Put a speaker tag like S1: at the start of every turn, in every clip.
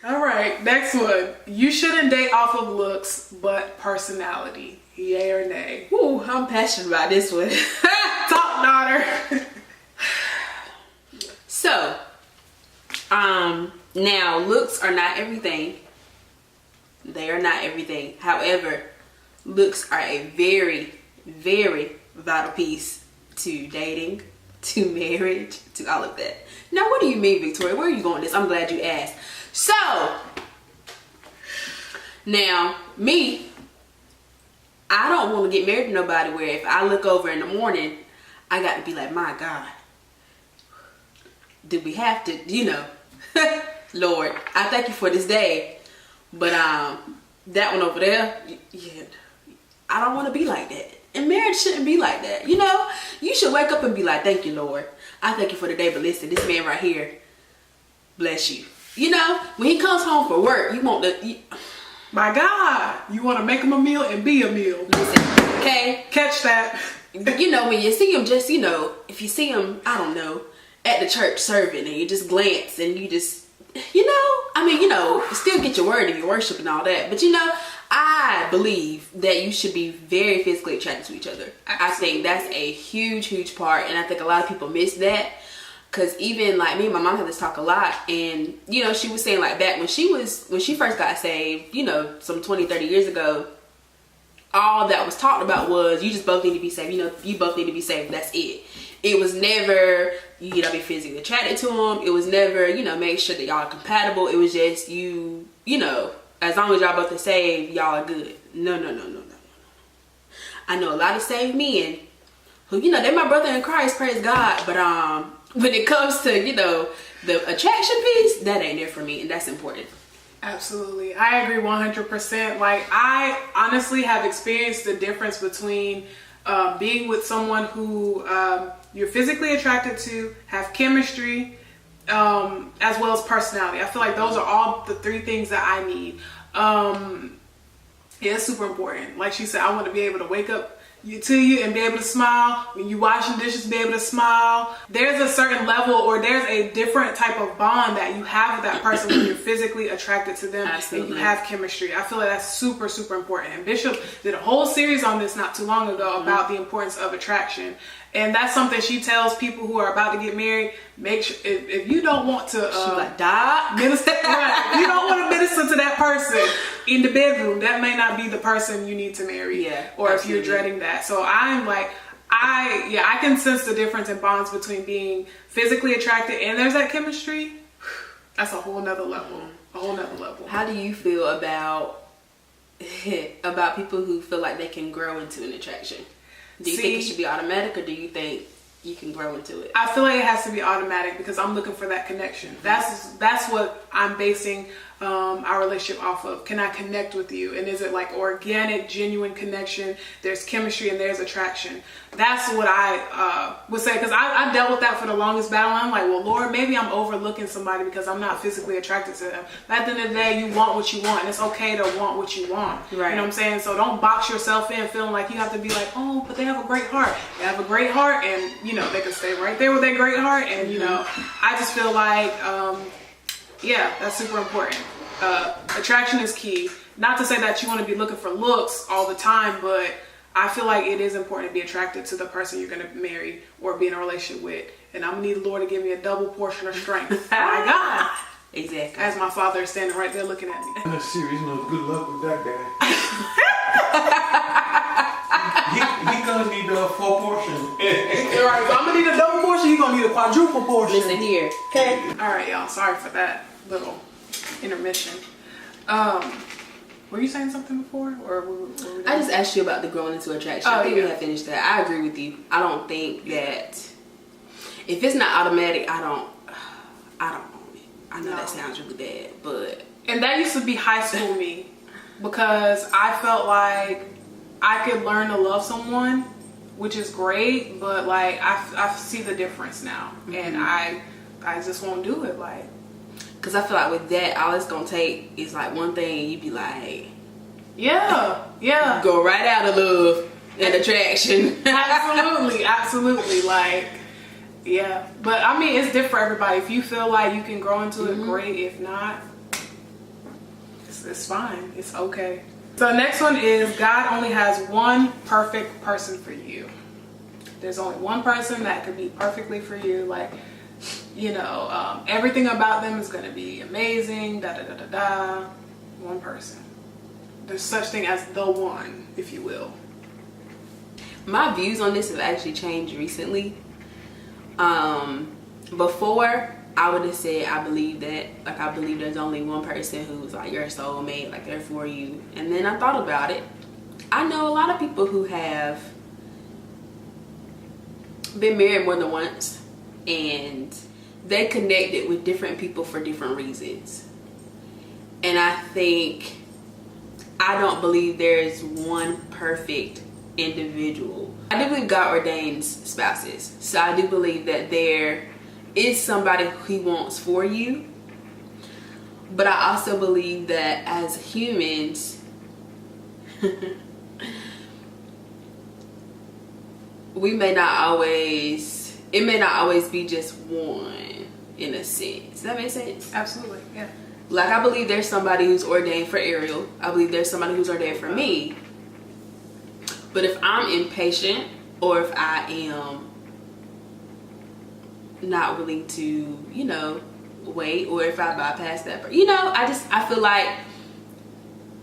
S1: All right, next one. You shouldn't date off of looks, but personality. Yay or nay?
S2: Ooh, I'm passionate about this one.
S1: Talk, daughter.
S2: So, now looks are not everything. They are not everything. However, looks are a very, very vital piece to dating, to marriage, to all of that. Now, what do you mean, Victoria? Where are you going with this? I'm glad you asked. So, now, me, I don't want to get married to nobody where if I look over in the morning, I got to be like, my God, do we have to, you know, Lord, I thank you for this day. But that one over there, yeah, I don't want to be like that. And marriage shouldn't be like that. You know, you should wake up and be like, thank you, Lord. I thank you for the day, but listen, this man right here, bless you. You know, when he comes home for work, you want to...
S1: My God, you want to make him a meal and be a meal.
S2: Listen, okay?
S1: Catch that.
S2: You know, when you see him just, you know, if you see him, I don't know, at the church serving and you just glance and you just, you know, I mean, you know, still get your word and your worship and all that. But, you know, I believe that you should be very physically attracted to each other. I think that's a huge, huge part. And I think a lot of people miss that. Because even like me and my mom had this talk a lot, and you know, she was saying like back when she first got saved, you know, some 20, 30 years ago, all that was talked about was you just both need to be saved. You know, you both need to be saved. That's it. It was never, you know, be physically attracted to them. It was never, you know, make sure that y'all are compatible. It was just you know, as long as y'all both are saved, y'all are good. No. I know a lot of saved men who, you know, they're my brother in Christ, praise God, but when it comes to, you know, the attraction piece, that ain't there for me, and that's important.
S1: Absolutely. I agree 100%. Like, I honestly have experienced the difference between being with someone who you're physically attracted to, have chemistry, as well as personality. I feel like those are all the three things that I need. Yeah, it's super important. Like she said, I want to be able to wake up to you and be able to smile. When you washing dishes, be able to smile. There's a certain level, or there's a different type of bond that you have with that person when you're physically attracted to them. Absolutely. And you have chemistry. I feel like that's super, super important. And Bishop did a whole series on this not too long ago about the importance of attraction. And that's something she tells people who are about to get married. Make sure, if you don't want to minister, right, if you don't want to minister to that person in the bedroom, that may not be the person you need to marry.
S2: Yeah,
S1: or
S2: absolutely.
S1: If you're dreading that. So I'm like, I can sense the difference in bonds between being physically attracted and there's that chemistry. That's a whole nother level. A whole nother level.
S2: How do you feel about people who feel like they can grow into an attraction? Do you think it should be automatic, or do you think you can grow into it?
S1: I feel like it has to be automatic because I'm looking for that connection. That's what I'm basing our relationship off of. Can I connect with you? And is it like organic, genuine connection? There's chemistry and there's attraction. That's what I would say, because I dealt with that for the longest battle. I'm like, well, Lord, maybe I'm overlooking somebody because I'm not physically attracted to them. But at the end of the day, you want what you want, and it's okay to want what you want. Right. You know what I'm saying? So don't box yourself in feeling like you have to be like, oh, but they have a great heart. They have a great heart, and you know, they can stay right there with their great heart. And you know, I just feel like yeah, that's super important. Attraction is key. Not to say that you want to be looking for looks all the time, but I feel like it is important to be attracted to the person you're going to marry or be in a relationship with. And I'm going to need the Lord to give me a double portion of strength. My God.
S2: Exactly.
S1: As my father is standing right there looking at me.
S3: I'm not serious. You know, good luck with that guy. He gonna need a full portion.
S1: Alright, so I'm gonna need a double portion, he's gonna need a quadruple portion.
S2: Listen here.
S1: Okay. Alright, y'all. Sorry for that little intermission. Were you saying something before? Or were we
S2: I just asked you about the growing into attraction. I think we have finished that. I agree with you. I don't think that if it's not automatic, I don't want it. I know that sounds really bad, but
S1: and that used to be high school me, because I felt like I could learn to love someone, which is great, but like I see the difference now, and I just won't do it. Like,
S2: because I feel like with that, all it's gonna take is like one thing, and you be like,
S1: yeah,
S2: go right out of love and attraction.
S1: absolutely, like, yeah. But I mean, it's different for everybody. If you feel like you can grow into it, great. If not, It's fine. It's okay. So the next one is God only has one perfect person for you. There's only one person that could be perfectly for you. Like, everything about them is going to be amazing. Da da da da da. One person. There's such thing as the one, if you will.
S2: My views on this have actually changed recently. Before, I would have said I believe there's only one person who's like your soulmate, like they're for you. And then I thought about it. I know a lot of people who have been married more than once, and they connected with different people for different reasons. And I don't believe there's one perfect individual. I do believe God ordains spouses. So I do believe that there is somebody He wants for you. But I also believe that as humans, it may not always be just one, in a sense. Does that make sense?
S1: Absolutely, yeah.
S2: Like, I believe there's somebody who's ordained for Ariel. I believe there's somebody who's ordained for me. But if I'm impatient, or if I am not willing to, wait, or if I bypass that, I feel like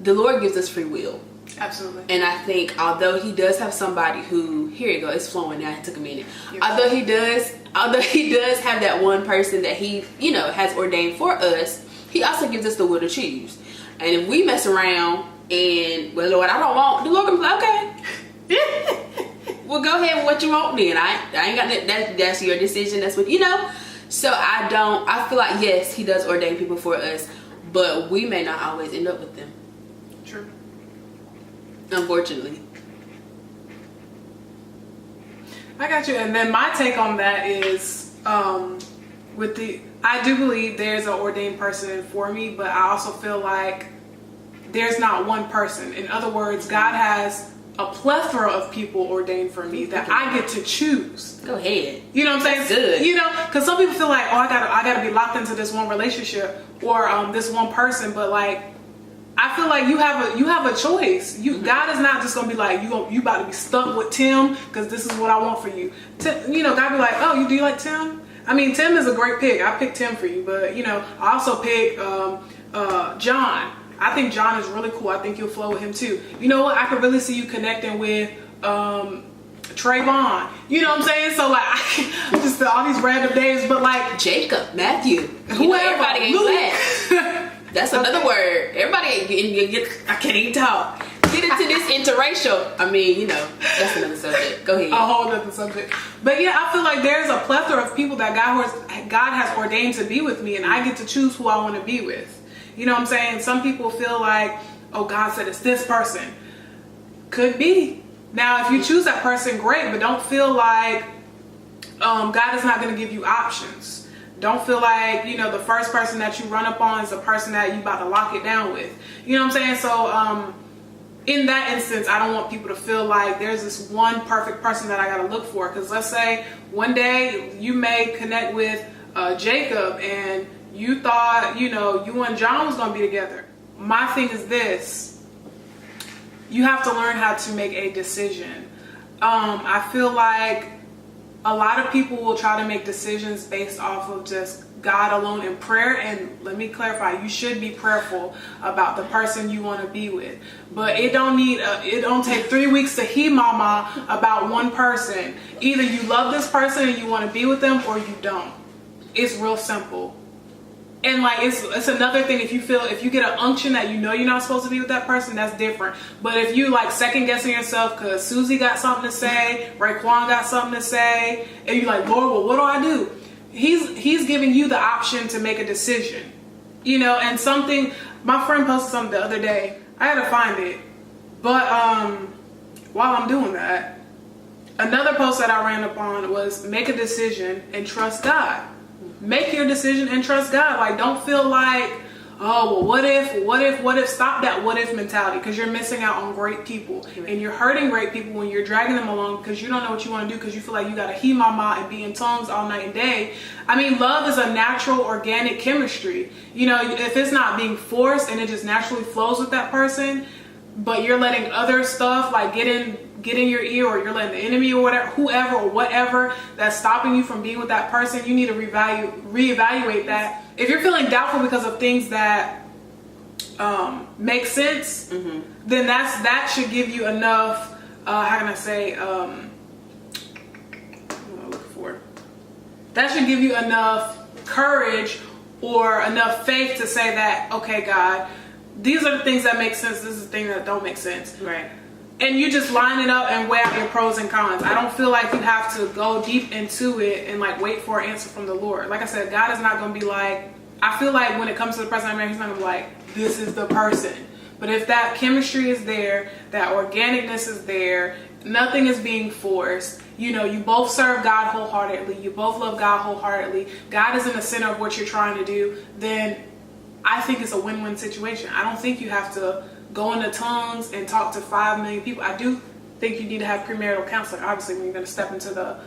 S2: the Lord gives us free will.
S1: Absolutely.
S2: And I think although He does have somebody who, here you go, it's flowing now, it took a minute.
S1: Yes.
S2: Although he does have that one person that He, has ordained for us, He also gives us the will to choose. And if we mess around and, well, Lord, I don't want, the Lord can be like, okay. Well, go ahead with what you want then. I ain't got that. That's your decision. That's what, So I feel like, yes, He does ordain people for us, but we may not always end up with them.
S1: True.
S2: Unfortunately.
S1: I got you. And then my take on that is, I do believe there's an ordained person for me, but I also feel like there's not one person. In other words, God has a plethora of people ordained for me that I get to choose.
S2: Go ahead.
S1: You know what I'm saying?
S2: That's good.
S1: Because some people feel like, oh, I gotta be locked into this one relationship or this one person, but like, I feel like you have a choice. God is not just gonna be like, you about to be stuck with Tim because this is what I want for you. God be like, oh, do you like Tim? I mean, Tim is a great pick. I picked Tim for you, but I also picked John. I think John is really cool. I think you'll flow with him too. You know what? I could really see you connecting with Trayvon. You know what I'm saying? So like, I'm just all these random names, but like
S2: Jacob, Matthew,
S1: whoever,
S2: everybody ain't black. That's another word. Everybody ain't. I can't even talk. Get into this interracial. I mean, that's another subject. Go ahead.
S1: A whole other subject. But yeah, I feel like there's a plethora of people that God has ordained to be with me, and I get to choose who I want to be with. You know what I'm saying? Some people feel like, oh, God said it's this person. Could be. Now, if you choose that person, great, but don't feel like God is not going to give you options. Don't feel like, the first person that you run up on is the person that you about to lock it down with. You know what I'm saying? So, in that instance, I don't want people to feel like there's this one perfect person that I got to look for. Because let's say one day you may connect with Jacob and you thought, you and John was going to be together. My thing is this. You have to learn how to make a decision. I feel like a lot of people will try to make decisions based off of just God alone in prayer. And let me clarify, you should be prayerful about the person you want to be with. But it don't take 3 weeks to he mama about one person. Either you love this person and you want to be with them, or you don't. It's real simple. And like, it's another thing if you get an unction that you're not supposed to be with that person, that's different. But if you like second guessing yourself because Susie got something to say, Raekwon got something to say, and you're like, Lord, well, what do I do? He's giving you the option to make a decision. And something, my friend posted something the other day. I had to find it. But while I'm doing that, another post that I ran up on was make a decision and trust God. Make your decision and trust God. Like, don't feel like, oh, well, what if, stop that what if mentality, because you're missing out on great people. And you're hurting great people when you're dragging them along because you don't know what you want to do, because you feel like you got to he mama and be in tongues all night and day. I mean, love is a natural, organic chemistry. You know, if it's not being forced and it just naturally flows with that person, but you're letting other stuff like get in your ear, or you're letting the enemy or whatever, whoever or whatever that's stopping you from being with that person, you need to reevaluate that. If you're feeling doubtful because of things that make sense, then that should give you enough, how can I say, what am I looking for? That should give you enough courage or enough faith to say that, okay, God, these are the things that make sense, this is the thing that don't make sense.
S2: Right.
S1: And you just line it up and weigh out your pros and cons. I don't feel like you have to go deep into it and like wait for an answer from the Lord. Like I said, God is not going to be like, I feel like when it comes to the person I marry, he's not going to be like, this is the person. But if that chemistry is there, that organicness is there, nothing is being forced, you know, you both serve God wholeheartedly, you both love God wholeheartedly, God is in the center of what you're trying to do, then I think it's a win-win situation. I don't think you have to go into tongues and talk to 5 million people. I do think you need to have premarital counseling, obviously, when you're going to step into the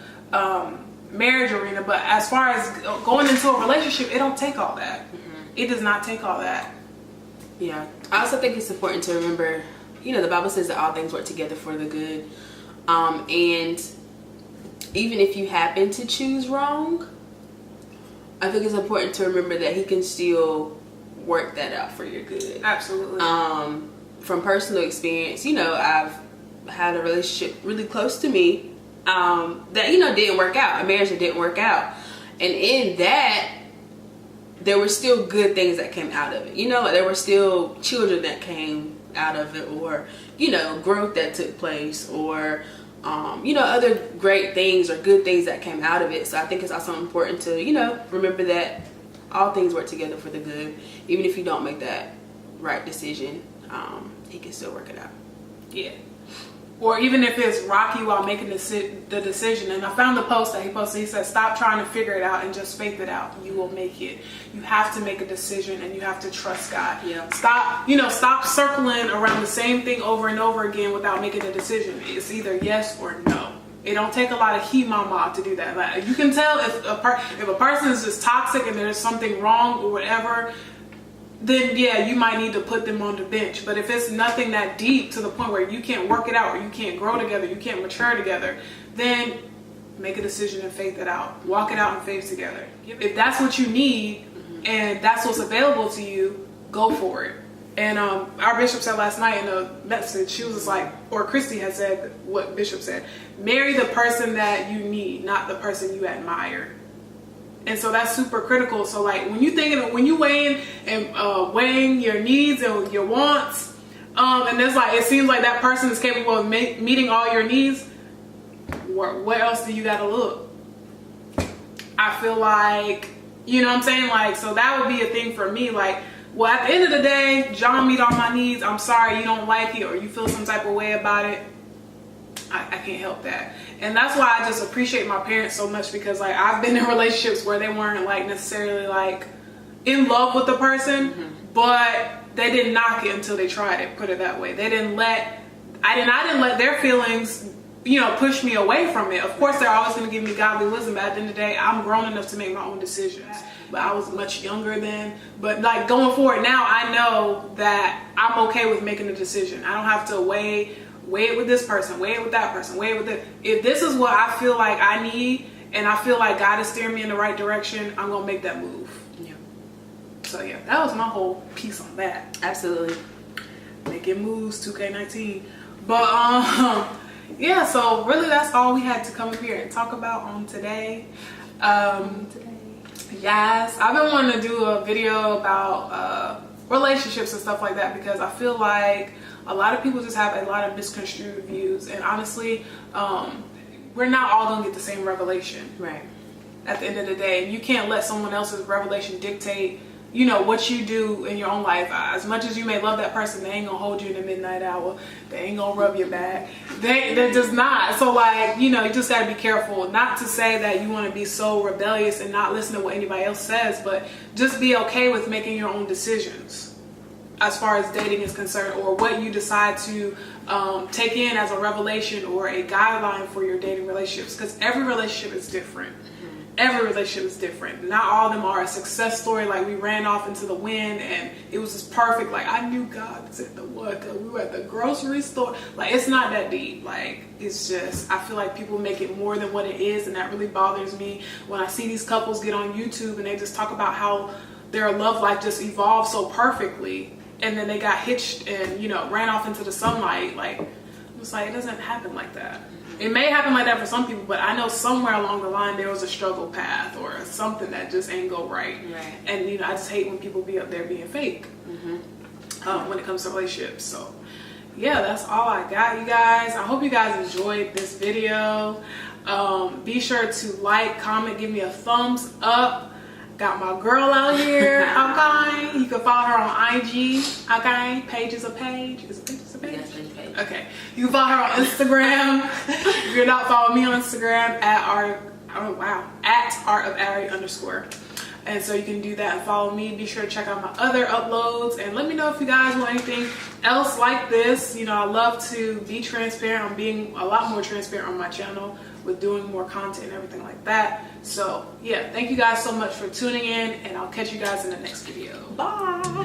S1: marriage arena. But as far as going into a relationship, it don't take all that. It does not take all that.
S2: Yeah. I also think it's important to remember, you know, the Bible says that all things work together for the good. And even if you happen to choose wrong, I think it's important to remember that he can still work that out for your good.
S1: Absolutely.
S2: From personal experience, you know, I've had a relationship really close to me that, you know, didn't work out, a marriage that didn't work out. And in that, there were still good things that came out of it. You know, there were still children that came out of it, or, you know, growth that took place, or, you know, other great things or good things that came out of it. So I think it's also important to, you know, remember that all things work together for the good. Even if you don't make that right decision, he can still work it out.
S1: Yeah. Or even if it's rocky while making the decision. And I found the post that he posted. He said, stop trying to figure it out and just faith it out. You will make it. You have to make a decision and you have to trust God.
S2: Yeah.
S1: Stop circling around the same thing over and over again without making a decision. It's either yes or no. It don't take a lot of he mama to do that. Like, you can tell if a person is just toxic and there's something wrong or whatever, then yeah, you might need to put them on the bench. But if it's nothing that deep to the point where you can't work it out, or you can't grow together, you can't mature together, then make a decision and faith it out. Walk it out in faith together. If that's what you need and that's what's available to you, go for it. And our bishop said last night in a message, she was just like, or Christy had said what Bishop said, marry the person that you need, not the person you admire. And so that's super critical. So like when you weighing your needs and your wants, and there's like, it seems like that person is capable of meeting all your needs, where else do you gotta look? I feel like, you know what I'm saying? Like, so that would be a thing for me. Like, well, at the end of the day, John meet all my needs. I'm sorry you don't like it or you feel some type of way about it. I can't help that. And that's why I just appreciate my parents so much, because like I've been in relationships where they weren't like necessarily like in love with the person, but they didn't knock it until they tried it, put it that way. I didn't let their feelings, you know, push me away from it. Of course, they're always going to give me godly wisdom, but at the end of the day, I'm grown enough to make my own decisions. But I was much younger then. But like going forward now, I know that I'm okay with making a decision. I don't have to weigh it with this person, weigh it with that person, weigh it with this. If this is what I feel like I need, and I feel like God is steering me in the right direction, I'm going to make that move.
S2: Yeah.
S1: So yeah, that was my whole piece on that.
S2: Absolutely.
S1: Making moves, 2K19. But yeah, so really that's all we had to come up here and talk about on today. Yes, I've been wanting to do a video about relationships and stuff like that, because I feel like a lot of people just have a lot of misconstrued views, and honestly, we're not all gonna get the same revelation.
S2: Right.
S1: At the end of the day, you can't let someone else's revelation dictate you know, what you do in your own life. As much as you may love that person, they ain't gonna hold you in the midnight hour. They ain't gonna rub your back. They're just not. So like, you know, you just gotta be careful. Not to say that you wanna be so rebellious and not listen to what anybody else says, but just be okay with making your own decisions as far as dating is concerned, or what you decide to take in as a revelation or a guideline for your dating relationships, because every relationship is different. Every relationship is different. Not all of them are a success story, like we ran off into the wind and it was just perfect. Like I knew God said the word, we were at the grocery store. Like it's not that deep. Like it's just, I feel like people make it more than what it is, and that really bothers me when I see these couples get on YouTube and they just talk about how their love life just evolved so perfectly, and then they got hitched and, you know, ran off into the sunlight. Like it's like, it doesn't happen like that. It may happen like that for some people, but I know somewhere along the line there was a struggle path or something that just ain't go right. And you know, I just hate when people be up there being fake when it comes to relationships. So yeah, that's all I got, you guys. I hope you guys enjoyed this video. Be sure to like, comment, give me a thumbs up. Got my girl out here, okay? You can follow her on IG, okay? Page is a page. Is a page a page?
S2: Yes, page.
S1: Okay. You can follow her on Instagram. If you're not following me on Instagram, at ArtofAri_. And so you can do that and follow me. Be sure to check out my other uploads and let me know if you guys want anything else like this. You know, I love to be transparent. I'm being a lot more transparent on my channel with doing more content and everything like that. So yeah, thank you guys so much for tuning in, and I'll catch you guys in the next video. Bye.